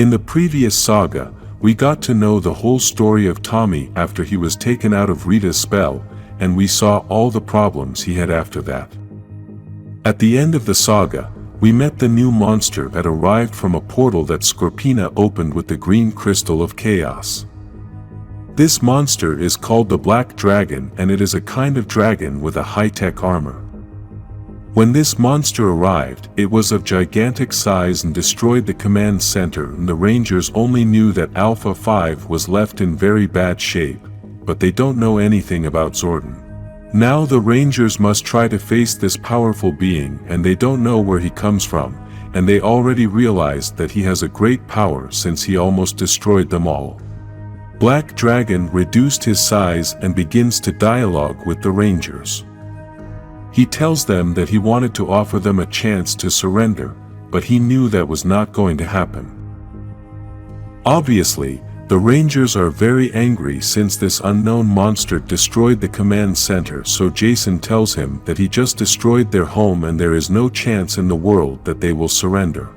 In the previous saga, we got to know the whole story of Tommy after he was taken out of Rita's spell, and we saw all the problems he had after that. At the end of the saga, we met the new monster that arrived from a portal that Scorpina opened with the green crystal of chaos. This monster is called the Black Dragon, and it is a kind of dragon with a high-tech armor. When this monster arrived, it was of gigantic size and destroyed the command center, and the Rangers only knew that Alpha 5 was left in very bad shape, but they don't know anything about Zordon. Now the Rangers must try to face this powerful being, and they don't know where he comes from, and they already realized that he has a great power since he almost destroyed them all. Black Dragon reduced his size and begins to dialogue with the Rangers. He tells them that he wanted to offer them a chance to surrender, but he knew that was not going to happen. Obviously, the Rangers are very angry since this unknown monster destroyed the command center, so Jason tells him that he just destroyed their home and there is no chance in the world that they will surrender.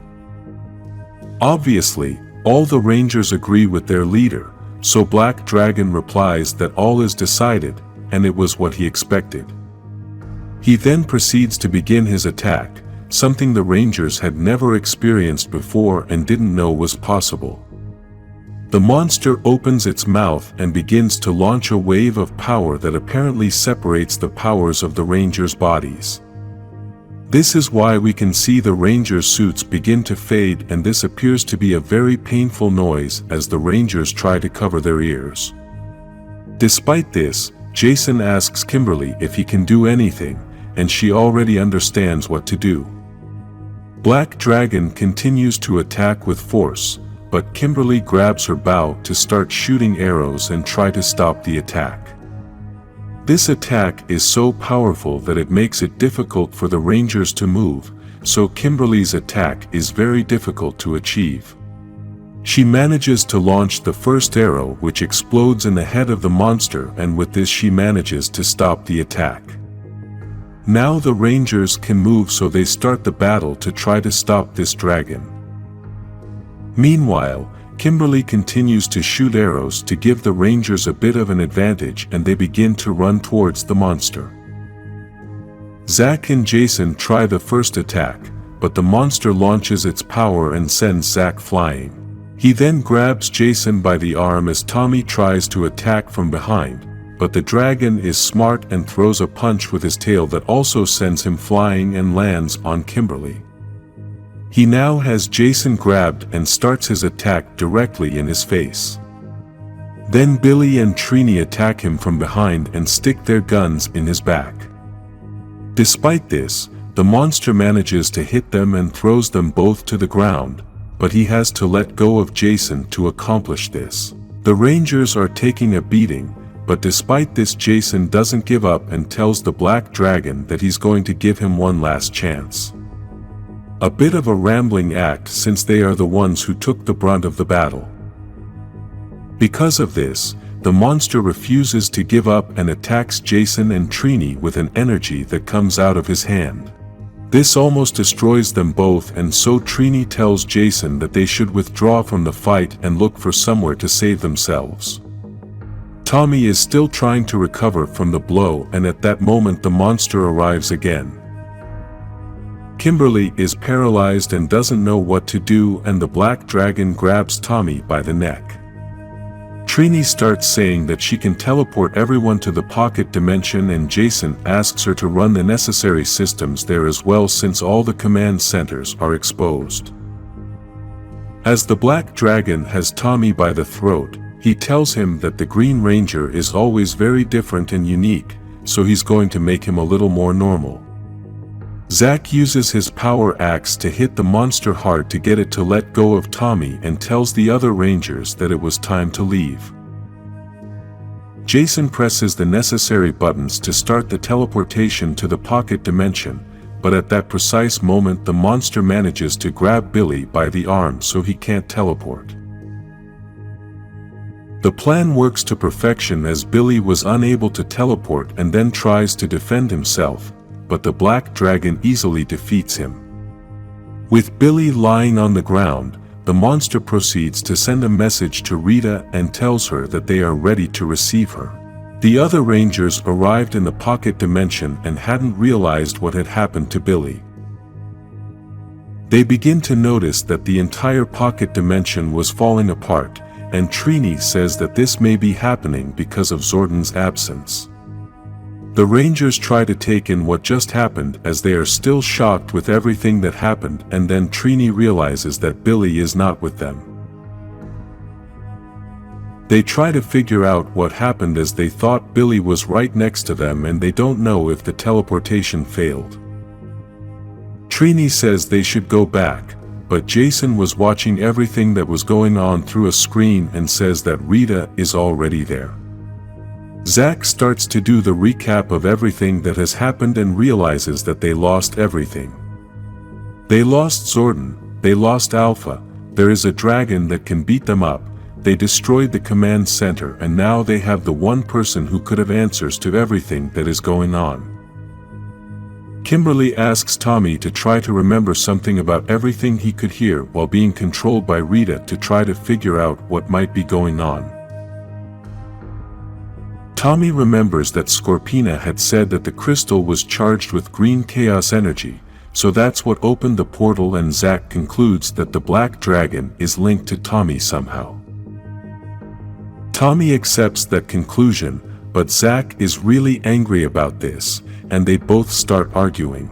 Obviously, all the Rangers agree with their leader, so Black Dragon replies that all is decided, and it was what he expected. He then proceeds to begin his attack, something the Rangers had never experienced before and didn't know was possible. The monster opens its mouth and begins to launch a wave of power that apparently separates the powers of the Rangers' bodies. This is why we can see the Rangers' suits begin to fade, and this appears to be a very painful noise as the Rangers try to cover their ears. Despite this, Jason asks Kimberly if he can do anything, and she already understands what to do. Black Dragon continues to attack with force, but Kimberly grabs her bow to start shooting arrows and try to stop the attack. This attack is so powerful that it makes it difficult for the Rangers to move, so Kimberly's attack is very difficult to achieve. She manages to launch the first arrow, which explodes in the head of the monster, and with this she manages to stop the attack. Now the Rangers can move, so they start the battle to try to stop this dragon. Meanwhile, Kimberly continues to shoot arrows to give the Rangers a bit of an advantage, and they begin to run towards the monster. Zack and Jason try the first attack, but the monster launches its power and sends Zack flying. He then grabs Jason by the arm as Tommy tries to attack from behind, but the dragon is smart and throws a punch with his tail that also sends him flying and lands on Kimberly. He now has Jason grabbed and starts his attack directly in his face. Then Billy and Trini attack him from behind and stick their guns in his back. Despite this, the monster manages to hit them and throws them both to the ground, but he has to let go of Jason to accomplish this. The Rangers are taking a beating, but despite this Jason doesn't give up and tells the Black Dragon that he's going to give him one last chance. A bit of a rambling act since they are the ones who took the brunt of the battle. Because of this, the monster refuses to give up and attacks Jason and Trini with an energy that comes out of his hand. This almost destroys them both, and so Trini tells Jason that they should withdraw from the fight and look for somewhere to save themselves. Tommy is still trying to recover from the blow, and at that moment the monster arrives again. Kimberly is paralyzed and doesn't know what to do, and the Black Dragon grabs Tommy by the neck. Trini starts saying that she can teleport everyone to the pocket dimension, and Jason asks her to run the necessary systems there as well since all the command centers are exposed. As the Black Dragon has Tommy by the throat, he tells him that the Green Ranger is always very different and unique, so he's going to make him a little more normal. Zack uses his power axe to hit the monster hard to get it to let go of Tommy and tells the other Rangers that it was time to leave. Jason presses the necessary buttons to start the teleportation to the pocket dimension, but at that precise moment the monster manages to grab Billy by the arm so he can't teleport. The plan works to perfection as Billy was unable to teleport and then tries to defend himself, but the Black Dragon easily defeats him. With Billy lying on the ground, the monster proceeds to send a message to Rita and tells her that they are ready to receive her. The other Rangers arrived in the pocket dimension and hadn't realized what had happened to Billy. They begin to notice that the entire pocket dimension was falling apart, and Trini says that this may be happening because of Zordon's absence. The Rangers try to take in what just happened as they are still shocked with everything that happened, and then Trini realizes that Billy is not with them. They try to figure out what happened as they thought Billy was right next to them, and they don't know if the teleportation failed. Trini says they should go back, but Jason was watching everything that was going on through a screen and says that Rita is already there. Zack starts to do the recap of everything that has happened and realizes that they lost everything. They lost Zordon, they lost Alpha, there is a dragon that can beat them up, they destroyed the command center, and now they have the one person who could have answers to everything that is going on. Kimberly asks Tommy to try to remember something about everything he could hear while being controlled by Rita to try to figure out what might be going on. Tommy remembers that Scorpina had said that the crystal was charged with green chaos energy, so that's what opened the portal, and Zack concludes that the black dragon is linked to Tommy somehow. Tommy accepts that conclusion, but Zack is really angry about this, and they both start arguing.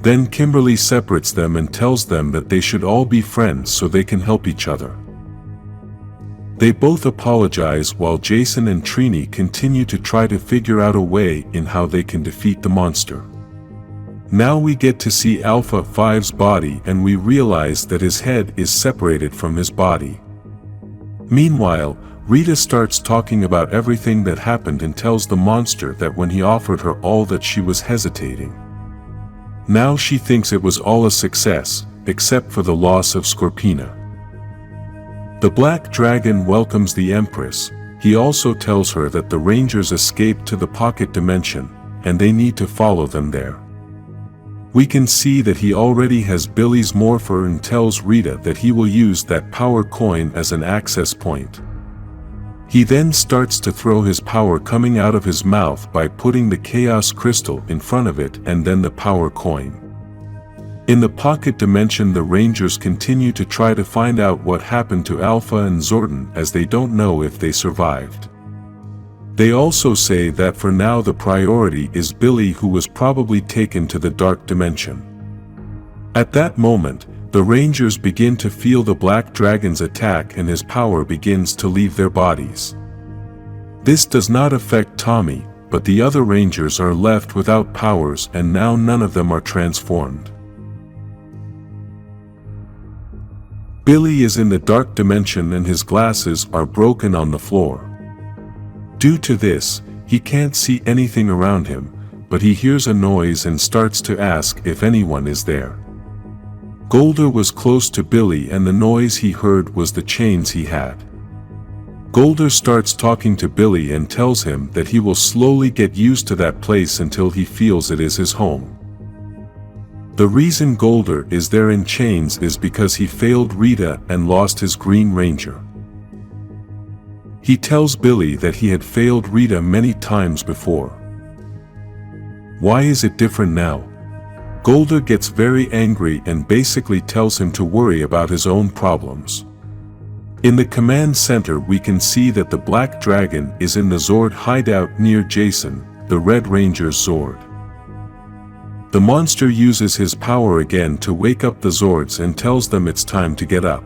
Then Kimberly separates them and tells them that they should all be friends so they can help each other. They both apologize while Jason and Trini continue to try to figure out a way in how they can defeat the monster. Now we get to see Alpha 5's body, and we realize that his head is separated from his body. Meanwhile, Rita starts talking about everything that happened and tells the monster that when he offered her all that she was hesitating. Now she thinks it was all a success, except for the loss of Scorpina. The black dragon welcomes the Empress. He also tells her that the Rangers escaped to the pocket dimension, and they need to follow them there. We can see that he already has Billy's morpher and tells Rita that he will use that power coin as an access point. He then starts to throw his power coming out of his mouth by putting the chaos crystal in front of it and then the power coin. In the pocket dimension, the Rangers continue to try to find out what happened to Alpha and Zordon, as they don't know if they survived. They also say that for now the priority is Billy, who was probably taken to the dark dimension. At that moment, the Rangers begin to feel the black dragon's attack and his power begins to leave their bodies. This does not affect Tommy, but the other Rangers are left without powers, and now none of them are transformed. Billy is in the dark dimension and his glasses are broken on the floor. Due to this, he can't see anything around him, but he hears a noise and starts to ask if anyone is there. Golder was close to Billy, and the noise he heard was the chains he had. Golder starts talking to Billy and tells him that he will slowly get used to that place until he feels it is his home. The reason Golder is there in chains is because he failed Rita and lost his Green Ranger. He tells Billy that he had failed Rita many times before. Why is it different now? Golder gets very angry and basically tells him to worry about his own problems. In the command center, we can see that the black dragon is in the Zord hideout near Jason, the Red Ranger's Zord. The monster uses his power again to wake up the Zords and tells them it's time to get up.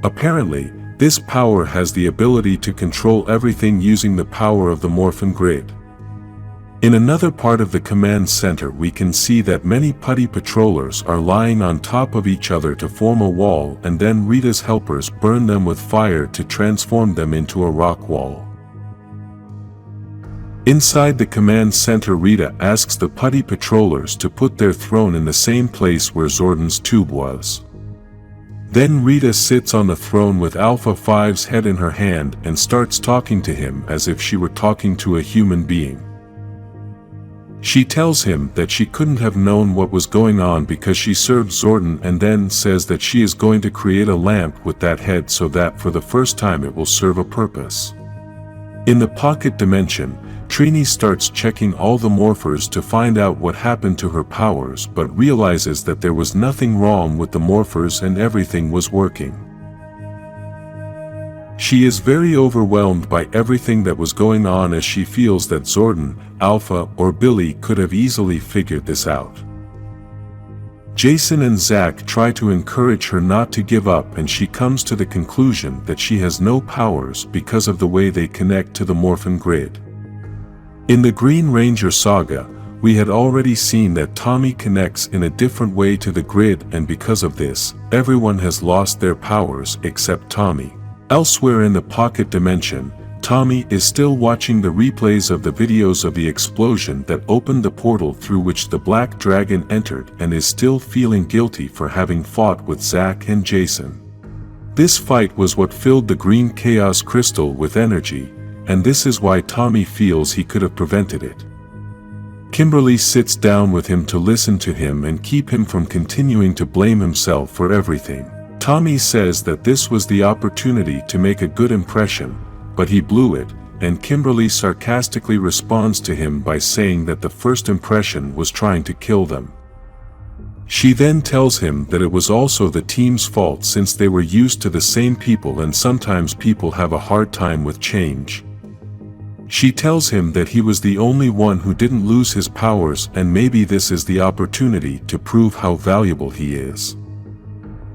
Apparently, this power has the ability to control everything using the power of the Morphin grid. In another part of the command center, we can see that many putty patrollers are lying on top of each other to form a wall, and then Rita's helpers burn them with fire to transform them into a rock wall. Inside the command center, Rita asks the putty patrollers to put their throne in the same place where Zordon's tube was. Then Rita sits on the throne with Alpha 5's head in her hand and starts talking to him as if she were talking to a human being. She tells him that she couldn't have known what was going on because she served Zordon, and then says that she is going to create a lamp with that head so that for the first time it will serve a purpose. In the pocket dimension, Trini starts checking all the morphers to find out what happened to her powers, but realizes that there was nothing wrong with the morphers and everything was working. She is very overwhelmed by everything that was going on, as she feels that Zordon, Alpha, or Billy could have easily figured this out. Jason and Zack try to encourage her not to give up, and she comes to the conclusion that she has no powers because of the way they connect to the Morphin grid. In the Green Ranger saga, we had already seen that Tommy connects in a different way to the grid, and because of this, everyone has lost their powers except Tommy. Elsewhere in the pocket dimension, Tommy is still watching the replays of the videos of the explosion that opened the portal through which the Black Dragon entered, and is still feeling guilty for having fought with Zack and Jason. This fight was what filled the green chaos crystal with energy, and this is why Tommy feels he could have prevented it. Kimberly sits down with him to listen to him and keep him from continuing to blame himself for everything. Tommy says that this was the opportunity to make a good impression, but he blew it, and Kimberly sarcastically responds to him by saying that the first impression was trying to kill them. She then tells him that it was also the team's fault since they were used to the same people and sometimes people have a hard time with change. She tells him that he was the only one who didn't lose his powers, and maybe this is the opportunity to prove how valuable he is.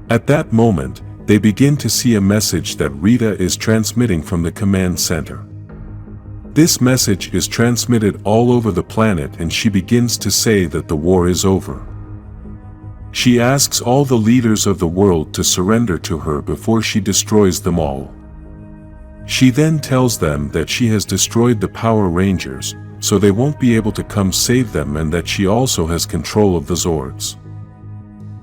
At that moment, they begin to see a message that Rita is transmitting from the command center. This message is transmitted all over the planet, and she begins to say that the war is over. She asks all the leaders of the world to surrender to her before she destroys them all. She then tells them that she has destroyed the Power Rangers, so they won't be able to come save them, and that she also has control of the Zords.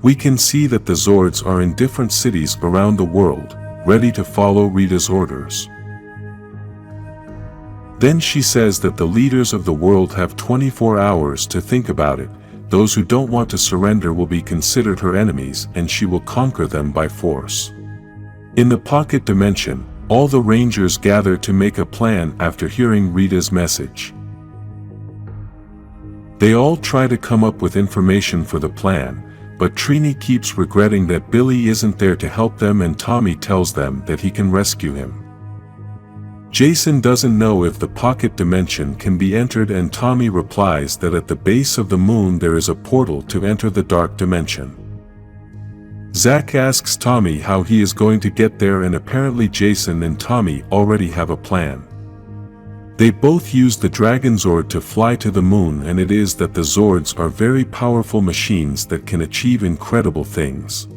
We can see that the Zords are in different cities around the world, ready to follow Rita's orders. Then she says that the leaders of the world have 24 hours to think about it. Those who don't want to surrender will be considered her enemies, and she will conquer them by force. In the pocket dimension, all the Rangers gather to make a plan after hearing Rita's message. They all try to come up with information for the plan, but Trini keeps regretting that Billy isn't there to help them, and Tommy tells them that he can rescue him. Jason doesn't know if the pocket dimension can be entered, and Tommy replies that at the base of the moon there is a portal to enter the dark dimension. Zack asks Tommy how he is going to get there, and apparently Jason and Tommy already have a plan. They both use the Dragon Zord to fly to the moon, and it is that the Zords are very powerful machines that can achieve incredible things.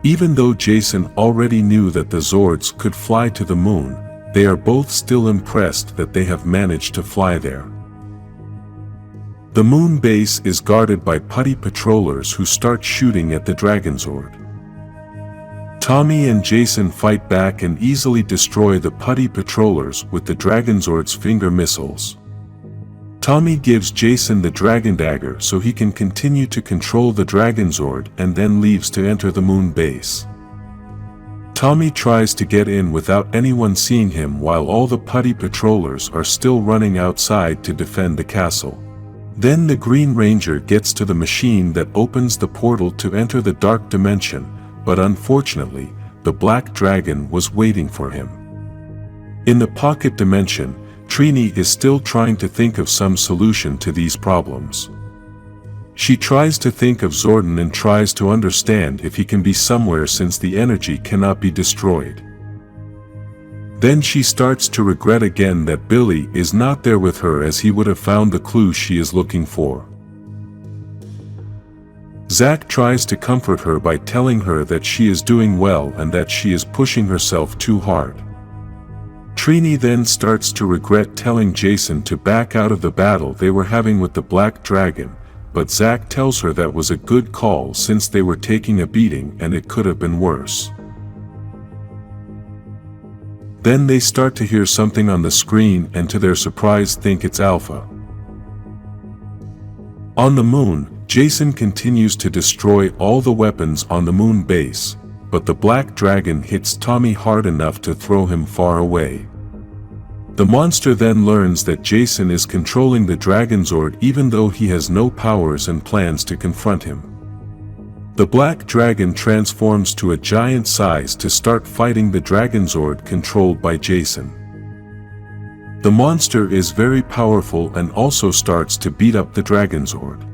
Even though Jason already knew that the Zords could fly to the moon, they are both still impressed that they have managed to fly there. The moon base is guarded by putty patrollers who start shooting at the Dragon Zord. Tommy and Jason fight back and easily destroy the putty patrollers with the Dragon Zord's finger missiles. Tommy gives Jason the Dragon Dagger so he can continue to control the Dragon Zord, and then leaves to enter the moon base. Tommy tries to get in without anyone seeing him, while all the putty patrollers are still running outside to defend the castle. Then the Green Ranger gets to the machine that opens the portal to enter the dark dimension, but unfortunately, the Black Dragon was waiting for him. In the pocket dimension, Trini is still trying to think of some solution to these problems. She tries to think of Zordon and tries to understand if he can be somewhere since the energy cannot be destroyed. Then she starts to regret again that Billy is not there with her, as he would have found the clue she is looking for. Zack tries to comfort her by telling her that she is doing well and that she is pushing herself too hard. Trini then starts to regret telling Jason to back out of the battle they were having with the Black Dragon, but Zack tells her that was a good call since they were taking a beating and it could have been worse. Then they start to hear something on the screen and to their surprise think it's Alpha. On the moon, Jason continues to destroy all the weapons on the moon base, but the black dragon hits Tommy hard enough to throw him far away. The monster then learns that Jason is controlling the Dragonzord even though he has no powers and plans to confront him. The black dragon transforms to a giant size to start fighting the Dragonzord controlled by Jason. The monster is very powerful and also starts to beat up the Dragonzord.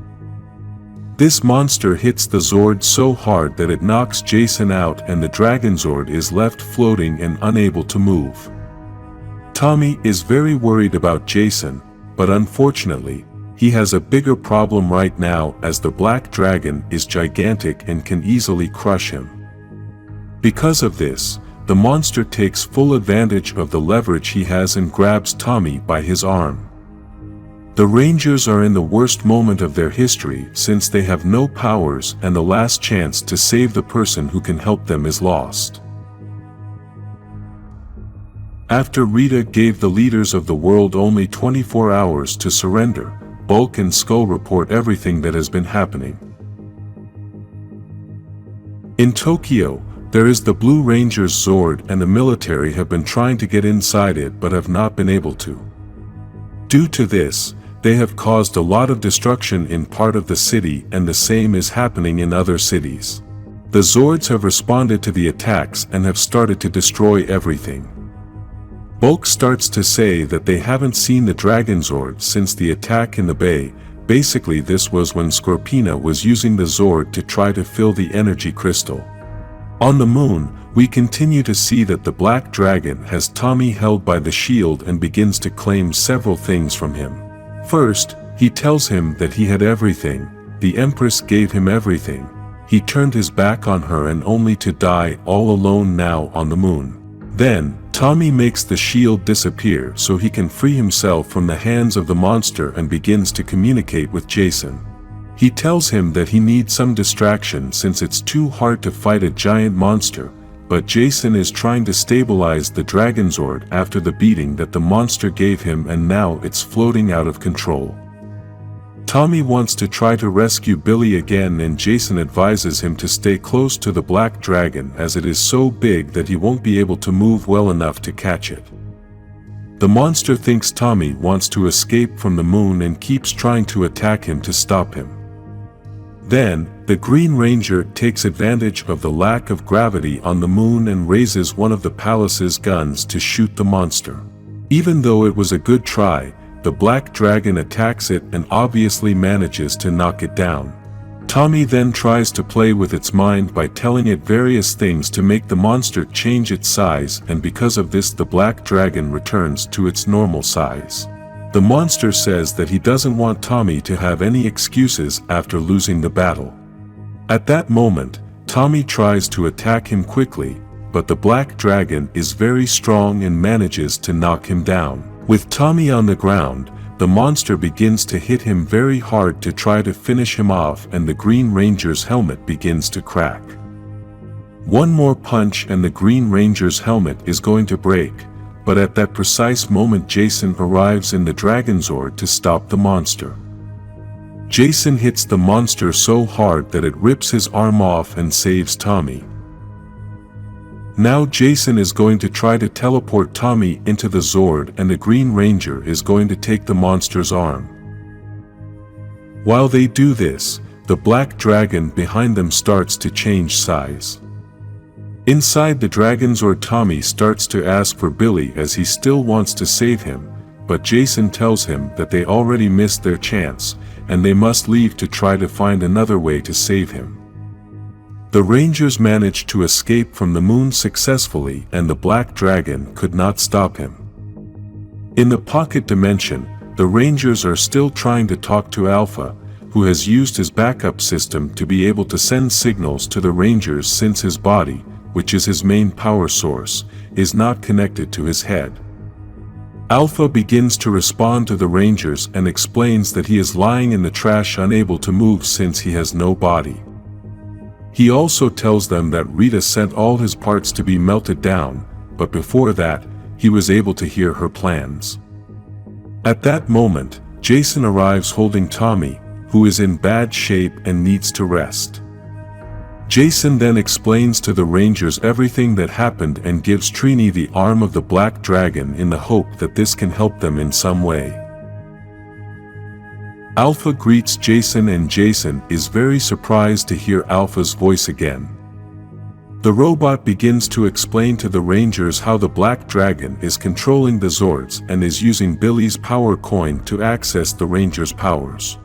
This monster hits the Zord so hard that it knocks Jason out and the Dragonzord is left floating and unable to move. Tommy is very worried about Jason, but unfortunately, he has a bigger problem right now as the black dragon is gigantic and can easily crush him. Because of this, the monster takes full advantage of the leverage he has and grabs Tommy by his arm. The Rangers are in the worst moment of their history since they have no powers and the last chance to save the person who can help them is lost. After Rita gave the leaders of the world only 24 hours to surrender, Bulk and Skull report everything that has been happening. In Tokyo, there is the Blue Rangers Zord and the military have been trying to get inside it but have not been able to. Due to this, they have caused a lot of destruction in part of the city and the same is happening in other cities. The Zords have responded to the attacks and have started to destroy everything. Bulk starts to say that they haven't seen the Dragonzord since the attack in the bay. Basically this was when Scorpina was using the Zord to try to fill the energy crystal. On the moon, we continue to see that the black dragon has Tommy held by the shield and begins to claim several things from him. First, he tells him that he had everything, the Empress gave him everything. He turned his back on her and only to die all alone now on the moon. Then, Tommy makes the shield disappear so he can free himself from the hands of the monster and begins to communicate with Jason. He tells him that he needs some distraction since it's too hard to fight a giant monster, but Jason is trying to stabilize the Dragonzord after the beating that the monster gave him and now it's floating out of control. Tommy wants to try to rescue Billy again and Jason advises him to stay close to the black dragon as it is so big that he won't be able to move well enough to catch it. The monster thinks Tommy wants to escape from the moon and keeps trying to attack him to stop him. Then, the Green Ranger takes advantage of the lack of gravity on the moon and raises one of the palace's guns to shoot the monster. Even though it was a good try, the black dragon attacks it and obviously manages to knock it down. Tommy then tries to play with its mind by telling it various things to make the monster change its size and because of this the black dragon returns to its normal size. The monster says that he doesn't want Tommy to have any excuses after losing the battle. At that moment, Tommy tries to attack him quickly, but the black dragon is very strong and manages to knock him down. With Tommy on the ground, the monster begins to hit him very hard to try to finish him off and the Green Ranger's helmet begins to crack. One more punch and the Green Ranger's helmet is going to break, but at that precise moment Jason arrives in the Dragonzord to stop the monster. Jason hits the monster so hard that it rips his arm off and saves Tommy. Now Jason is going to try to teleport Tommy into the Zord and the Green Ranger is going to take the monster's arm. While they do this, the black dragon behind them starts to change size. Inside the Dragonzord Tommy starts to ask for Billy as he still wants to save him, but Jason tells him that they already missed their chance, and they must leave to try to find another way to save him. The Rangers managed to escape from the moon successfully and the black dragon could not stop him. In the pocket dimension, the Rangers are still trying to talk to Alpha, who has used his backup system to be able to send signals to the Rangers since his body, which is his main power source, is not connected to his head. Alpha begins to respond to the Rangers and explains that he is lying in the trash unable to move since he has no body. He also tells them that Rita sent all his parts to be melted down, but before that, he was able to hear her plans. At that moment, Jason arrives holding Tommy, who is in bad shape and needs to rest. Jason then explains to the Rangers everything that happened and gives Trini the arm of the Black Dragon in the hope that this can help them in some way. Alpha greets Jason and Jason is very surprised to hear Alpha's voice again. The robot begins to explain to the Rangers how the Black Dragon is controlling the Zords and is using Billy's power coin to access the Rangers' powers.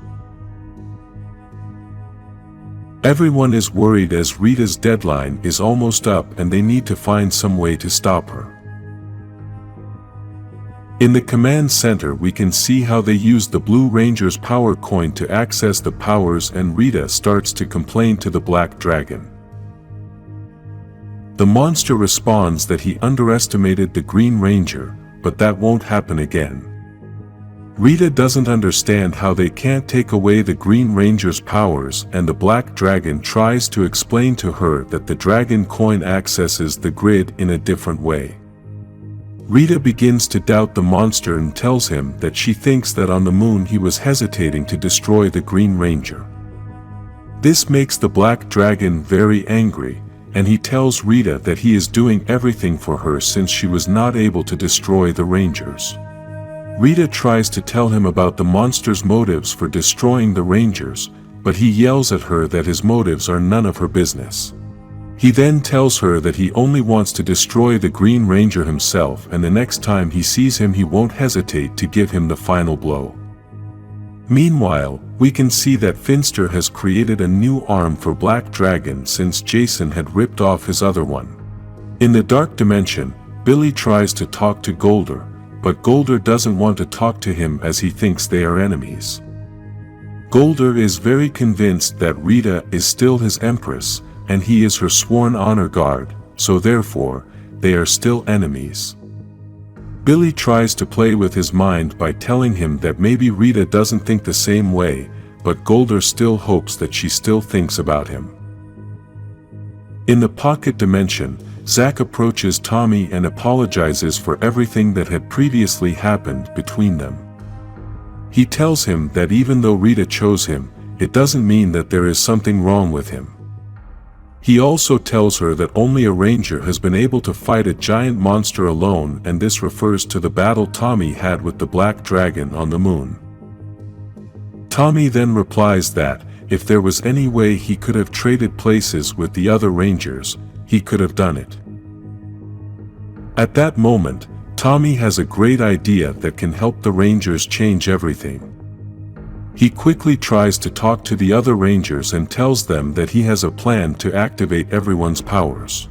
Everyone is worried as Rita's deadline is almost up and they need to find some way to stop her. In the command center we can see how they use the Blue Ranger's power coin to access the powers, and Rita starts to complain to the Black Dragon. The monster responds that he underestimated the Green Ranger, but that won't happen again. Rita doesn't understand how they can't take away the Green Ranger's powers, and the Black Dragon tries to explain to her that the Dragon Coin accesses the grid in a different way. Rita begins to doubt the monster and tells him that she thinks that on the moon he was hesitating to destroy the Green Ranger. This makes the Black Dragon very angry, and he tells Rita that he is doing everything for her since she was not able to destroy the Rangers. Rita tries to tell him about the monster's motives for destroying the Rangers, but he yells at her that his motives are none of her business. He then tells her that he only wants to destroy the Green Ranger himself, and the next time he sees him he won't hesitate to give him the final blow. Meanwhile, we can see that Finster has created a new arm for Black Dragon since Jason had ripped off his other one. In the Dark Dimension, Billy tries to talk to Golder, but Golder doesn't want to talk to him as he thinks they are enemies. Golder is very convinced that Rita is still his Empress, and he is her sworn honor guard, so therefore, they are still enemies. Billy tries to play with his mind by telling him that maybe Rita doesn't think the same way, but Golder still hopes that she still thinks about him. In the Pocket Dimension, Zack approaches Tommy and apologizes for everything that had previously happened between them. He tells him that even though Rita chose him, it doesn't mean that there is something wrong with him. He also tells her that only a Ranger has been able to fight a giant monster alone, and this refers to the battle Tommy had with the Black Dragon on the moon. Tommy then replies that, if there was any way he could have traded places with the other Rangers, he could have done it. At that moment, Tommy has a great idea that can help the Rangers change everything. He quickly tries to talk to the other Rangers and tells them that he has a plan to activate everyone's powers.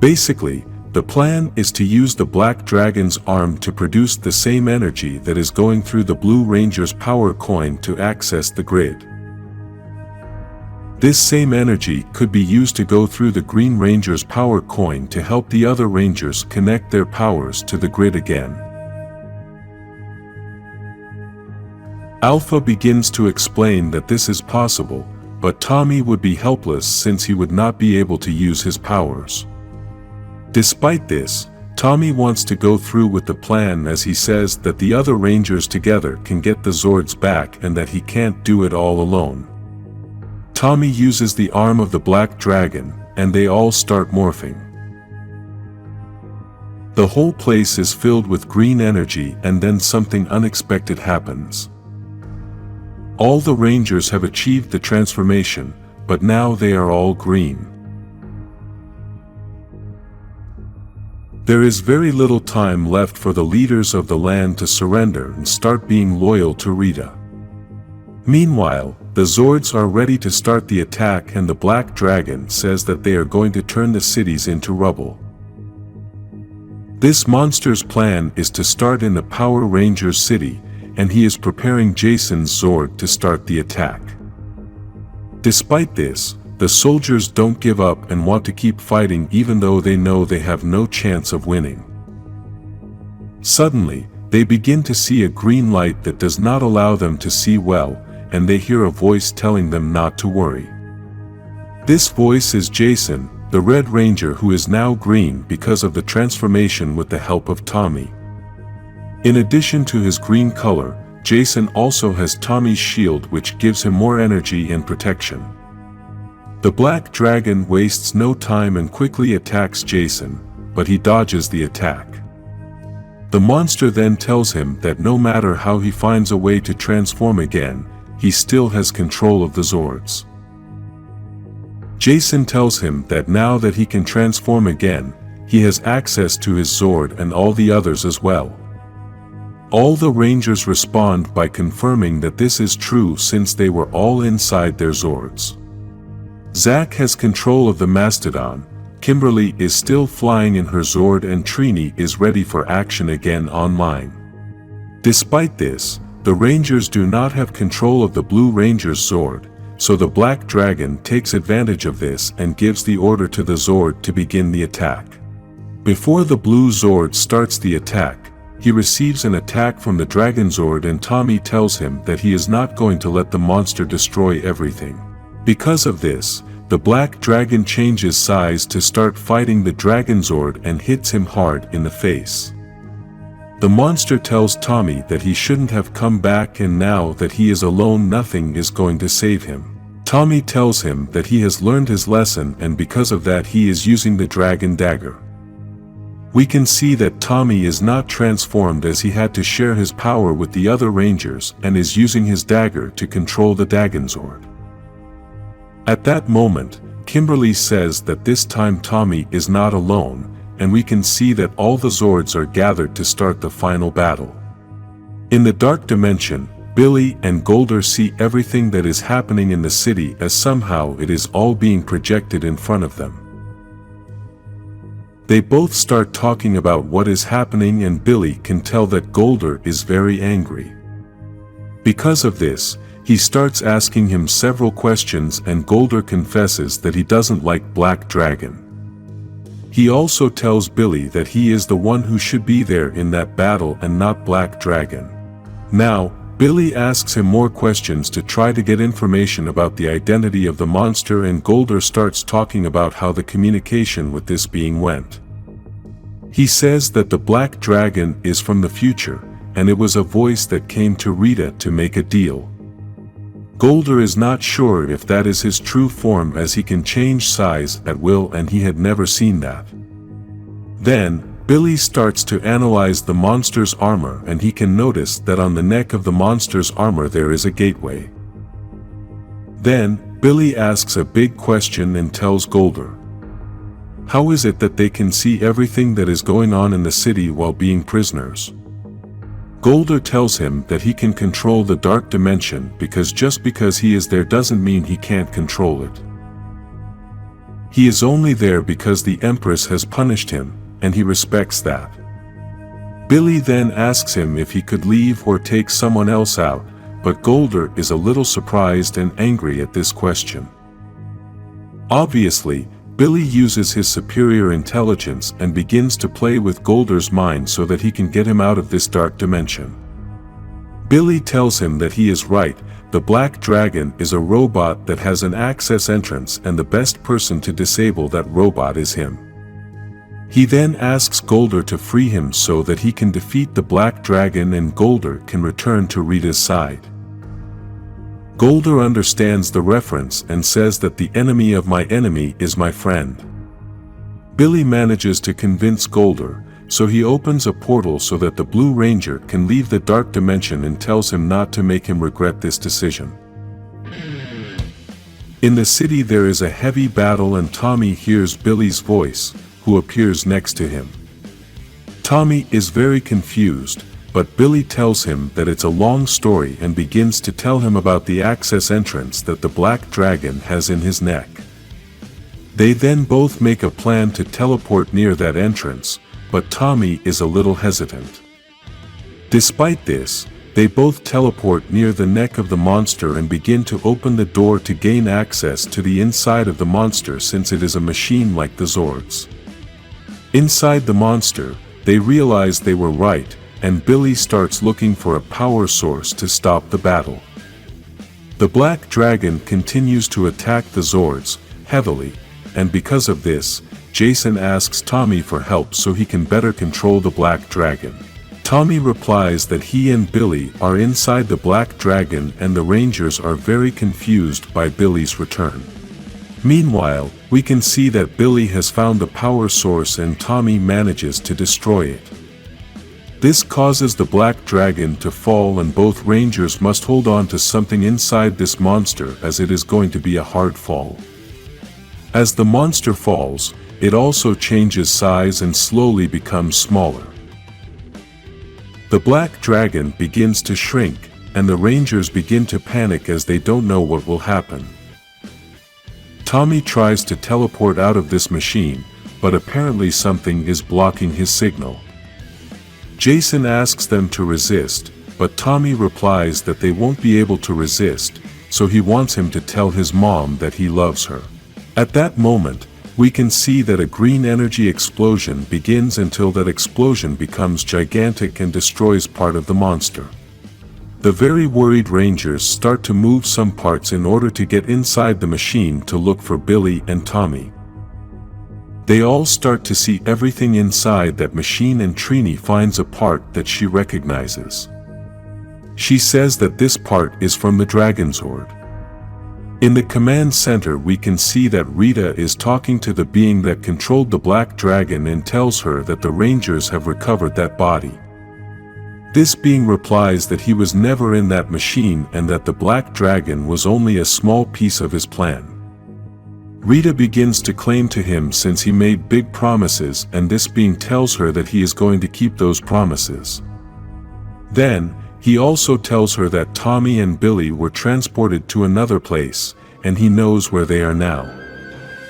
Basically, the plan is to use the Black Dragon's arm to produce the same energy that is going through the Blue Ranger's power coin to access the grid. This same energy could be used to go through the Green Ranger's power coin to help the other Rangers connect their powers to the grid again. Alpha begins to explain that this is possible, but Tommy would be helpless since he would not be able to use his powers. Despite this, Tommy wants to go through with the plan as he says that the other Rangers together can get the Zords back and that he can't do it all alone. Tommy uses the arm of the Black Dragon, and they all start morphing. The whole place is filled with green energy, and then something unexpected happens. All the Rangers have achieved the transformation, but now they are all green. There is very little time left for the leaders of the land to surrender and start being loyal to Rita. Meanwhile, the Zords are ready to start the attack, and the Black Dragon says that they are going to turn the cities into rubble. This monster's plan is to start in the Power Rangers city, and he is preparing Jason's Zord to start the attack. Despite this, the soldiers don't give up and want to keep fighting even though they know they have no chance of winning. Suddenly, they begin to see a green light that does not allow them to see well, and they hear a voice telling them not to worry. This voice is Jason, the Red Ranger, who is now green because of the transformation with the help of Tommy. In addition to his green color, Jason also has Tommy's shield, which gives him more energy and protection. The black dragon wastes no time and quickly attacks Jason, but he dodges the attack. The monster then tells him that no matter how he finds a way to transform again, he still has control of the Zords. Jason tells him that now that he can transform again, he has access to his Zord and all the others as well. All the Rangers respond by confirming that this is true since they were all inside their Zords. Zack has control of the Mastodon, Kimberly is still flying in her Zord, and Trini is ready for action again online. Despite this, the Rangers do not have control of the Blue Ranger's Zord, so the Black Dragon takes advantage of this and gives the order to the Zord to begin the attack. Before the Blue Zord starts the attack, he receives an attack from the Dragon Zord, and Tommy tells him that he is not going to let the monster destroy everything. Because of this, the Black Dragon changes size to start fighting the Dragon Zord and hits him hard in the face. The monster tells Tommy that he shouldn't have come back, and now that he is alone, nothing is going to save him. Tommy tells him that he has learned his lesson, and because of that he is using the Dragon Dagger. We can see that Tommy is not transformed, as he had to share his power with the other Rangers and is using his dagger to control the Dragon Zord. At that moment, Kimberly says that this time Tommy is not alone, and we can see that all the Zords are gathered to start the final battle. In the dark dimension, Billy and Golder see everything that is happening in the city, as somehow it is all being projected in front of them. They both start talking about what is happening, and Billy can tell that Golder is very angry. Because of this, he starts asking him several questions, and Golder confesses that he doesn't like Black Dragon. He also tells Billy that he is the one who should be there in that battle and not Black Dragon. Now, Billy asks him more questions to try to get information about the identity of the monster, and Golder starts talking about how the communication with this being went. He says that the Black Dragon is from the future, and it was a voice that came to Rita to make a deal. Golder is not sure if that is his true form, as he can change size at will, and he had never seen that. Then, Billy starts to analyze the monster's armor, and he can notice that on the neck of the monster's armor there is a gateway. Then, Billy asks a big question and tells Golder, how is it that they can see everything that is going on in the city while being prisoners? Golder tells him that he can control the dark dimension, because just because he is there doesn't mean he can't control it. He is only there because the Empress has punished him, and he respects that. Billy then asks him if he could leave or take someone else out, but Golder is a little surprised and angry at this question. Obviously, Billy uses his superior intelligence and begins to play with Golder's mind so that he can get him out of this dark dimension. Billy tells him that he is right, the Black Dragon is a robot that has an access entrance, and the best person to disable that robot is him. He then asks Golder to free him so that he can defeat the Black Dragon and Golder can return to Rita's side. Golder understands the reference and says that the enemy of my enemy is my friend. Billy manages to convince Golder, so he opens a portal so that the Blue Ranger can leave the dark dimension and tells him not to make him regret this decision. In the city there is a heavy battle, and Tommy hears Billy's voice, who appears next to him. Tommy is very confused, but Billy tells him that it's a long story and begins to tell him about the access entrance that the Black Dragon has in his neck. They then both make a plan to teleport near that entrance, but Tommy is a little hesitant. Despite this, they both teleport near the neck of the monster and begin to open the door to gain access to the inside of the monster, since it is a machine like the Zords. Inside the monster, they realize they were right, and Billy starts looking for a power source to stop the battle. The Black Dragon continues to attack the Zords heavily, and because of this, Jason asks Tommy for help so he can better control the Black Dragon. Tommy replies that he and Billy are inside the Black Dragon and the Rangers are very confused by Billy's return. Meanwhile, we can see that Billy has found the power source and Tommy manages to destroy it. This causes the Black Dragon to fall and both Rangers must hold on to something inside this monster as it is going to be a hard fall. As the monster falls, it also changes size and slowly becomes smaller. The Black Dragon begins to shrink, and the Rangers begin to panic as they don't know what will happen. Tommy tries to teleport out of this machine, but apparently something is blocking his signal. Jason asks them to resist, but Tommy replies that they won't be able to resist, so he wants him to tell his mom that he loves her. At that moment, we can see that a green energy explosion begins until that explosion becomes gigantic and destroys part of the monster. The very worried Rangers start to move some parts in order to get inside the machine to look for Billy and Tommy. They all start to see everything inside that machine and Trini finds a part that she recognizes. She says that this part is from the Dragonzord. In the command center we can see that Rita is talking to the being that controlled the Black Dragon and tells her that the Rangers have recovered that body. This being replies that he was never in that machine and that the Black Dragon was only a small piece of his plan. Rita begins to claim to him since he made big promises and this being tells her that he is going to keep those promises. Then, he also tells her that Tommy and Billy were transported to another place, and he knows where they are now.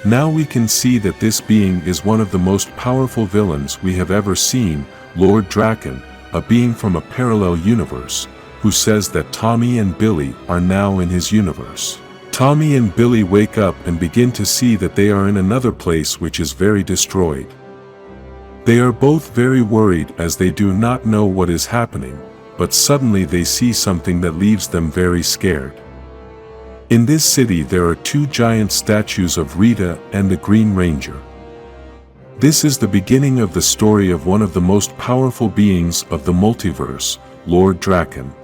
Now we can see that this being is one of the most powerful villains we have ever seen, Lord Draken, a being from a parallel universe, who says that Tommy and Billy are now in his universe. Tommy and Billy wake up and begin to see that they are in another place which is very destroyed. They are both very worried as they do not know what is happening, but suddenly they see something that leaves them very scared. In this city there are two giant statues of Rita and the Green Ranger. This is the beginning of the story of one of the most powerful beings of the multiverse, Lord Draken.